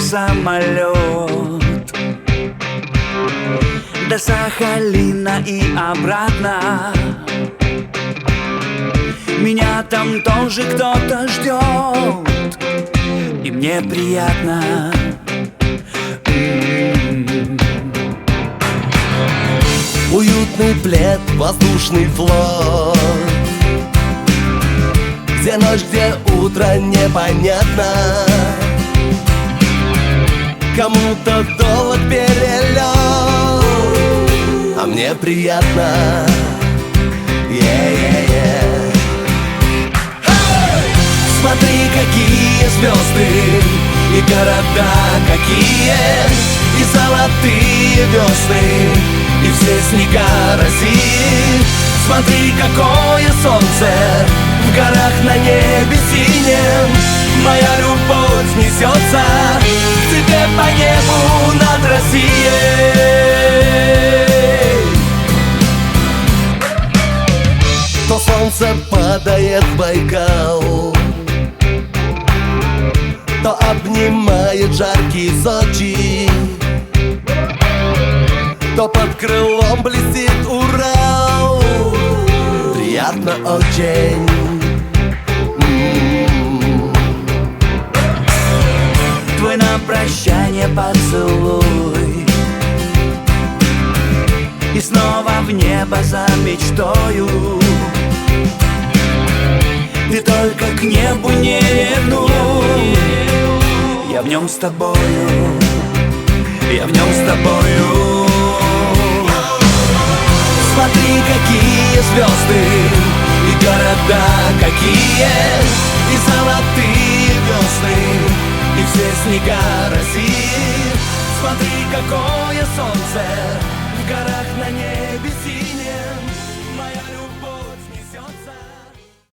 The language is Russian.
самолет до Сахалина и обратно. Меня там тоже кто-то ждет, и мне приятно. Уютный плед, воздушный флот, где ночь, где утро, непонятно. Кому-то долг перелет, а мне приятно. Hey! Смотри, какие звезды и города какие, и золотые весны, и все снега России. Смотри, какое солнце в горах на небе синем. Моя любовь несется к тебе по небу над Россией. То солнце падает в Байкал, то обнимает жаркий Сочи, то под крылом блестит Урал. Приятно очень. Твой на прощание поцелуй, и снова в небо за мечтою. Ты только к небу не ревнуй, я в нем с тобою, я в нем с тобою. Смотри, какие звезды и города какие, и золотые весны, и все снега России. Смотри, какое солнце в горах на небе синем.